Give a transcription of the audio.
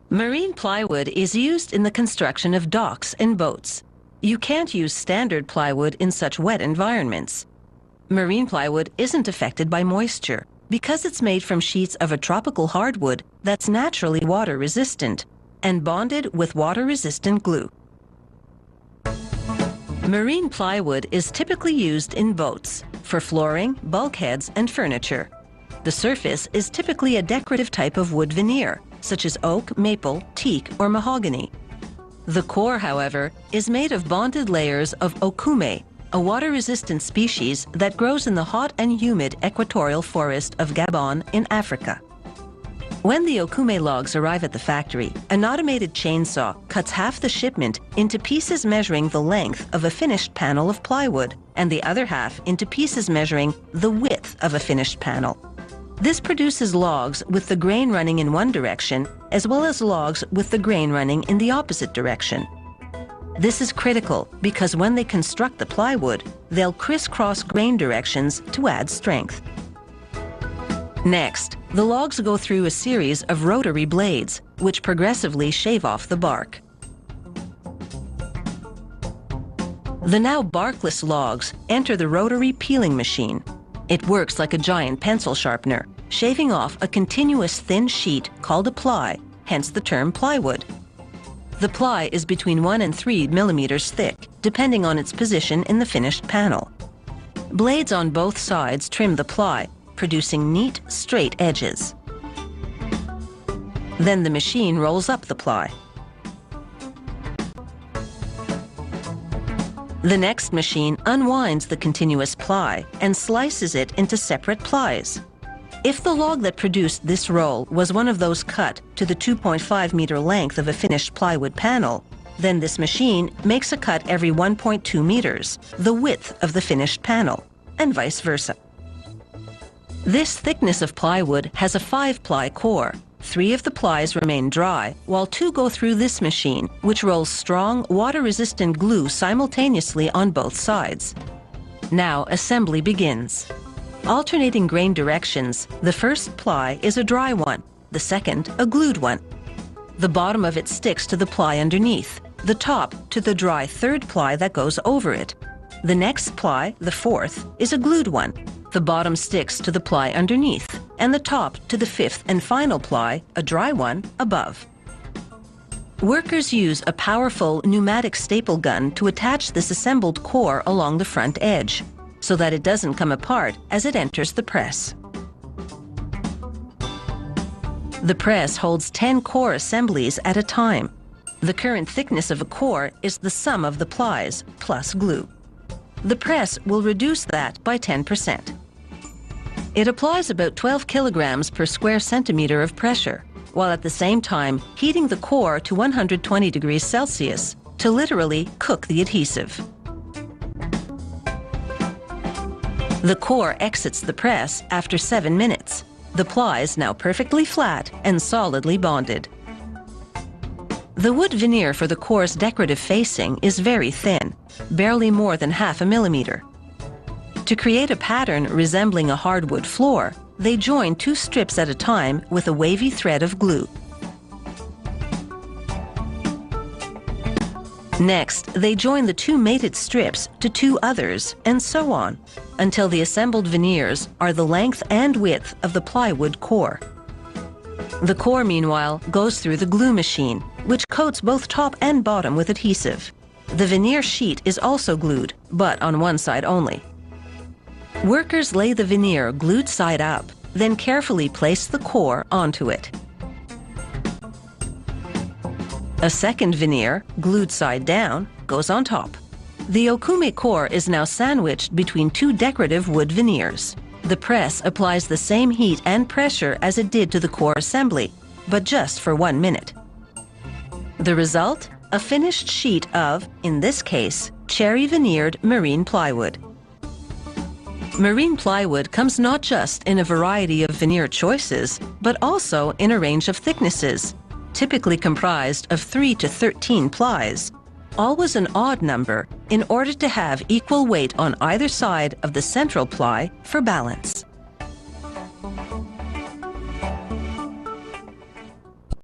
Marine plywood is used in the construction of docks and boats. You can't use standard plywood in such wet environments. Marine plywood isn't affected by moisture because it's made from sheets of a tropical hardwood that's naturally water-resistant and bonded with water-resistant glue. Marine plywood is typically used in boats for flooring, bulkheads, and furniture. The surface is typically a decorative type of wood veneer, such as oak, maple, teak, or mahogany. The core, however, is made of bonded layers of okume, a water-resistant species that grows in the hot and humid equatorial forest of Gabon in Africa. When the okume logs arrive at the factory, an automated chainsaw cuts half the shipment into pieces measuring the length of a finished panel of plywood and the other half into pieces measuring the width of a finished panel. This produces logs with the grain running in one direction as well as logs with the grain running in the opposite direction. This is critical because when they construct the plywood, they'll crisscross grain directions to add strength. Next, the logs go through a series of rotary blades, which progressively shave off the bark. The now barkless logs enter the rotary peeling machine. It works like a giant pencil sharpener, shaving off a continuous thin sheet called a ply, hence the term plywood. The ply is between 1 and 3 millimeters thick, depending on its position in the finished panel. Blades on both sides trim the ply, producing neat, straight edges. Then the machine rolls up the ply. The next machine unwinds the continuous ply and slices it into separate plies. If the log that produced this roll was one of those cut to the 2.5-meter length of a finished plywood panel, then this machine makes a cut every 1.2 meters, the width of the finished panel, and vice versa. This thickness of plywood has a 5-ply core. 3 of the plies remain dry, while 2 go through this machine, which rolls strong, water-resistant glue simultaneously on both sides. Now assembly begins. Alternating grain directions, the first ply is a dry one, the second a glued one. The bottom of it sticks to the ply underneath, the top to the dry third ply that goes over it. The next ply, the fourth, is a glued one. The bottom sticks to the ply underneath, and the top to the fifth and final ply, a dry one, above. Workers use a powerful pneumatic staple gun to attach this assembled core along the front edge, so that it doesn't come apart as it enters the press. The press holds 10 core assemblies at a time. The current thickness of a core is the sum of the plies plus glue. The press will reduce that by 10%. It applies about 12 kilograms per square centimeter of pressure, while at the same time heating the core to 120 degrees Celsius to literally cook the adhesive. The core exits the press after 7 minutes. The plies now perfectly flat and solidly bonded. The wood veneer for the core's decorative facing is very thin, barely more than ½ millimeter. To create a pattern resembling a hardwood floor, they join 2 strips at a time with a wavy thread of glue. Next, they join the 2 mated strips to 2 others, and so on, until the assembled veneers are the length and width of the plywood core. The core, meanwhile, goes through the glue machine, which coats both top and bottom with adhesive. The veneer sheet is also glued, but on one side only. Workers lay the veneer glued side up, then carefully place the core onto it. A second veneer, glued side down, goes on top. The okume core is now sandwiched between 2 decorative wood veneers. The press applies the same heat and pressure as it did to the core assembly, but just for 1 minute. The result? A finished sheet of, in this case, cherry veneered marine plywood. Marine plywood comes not just in a variety of veneer choices, but also in a range of thicknesses, typically comprised of 3 to 13 plies, always an odd number in order to have equal weight on either side of the central ply for balance.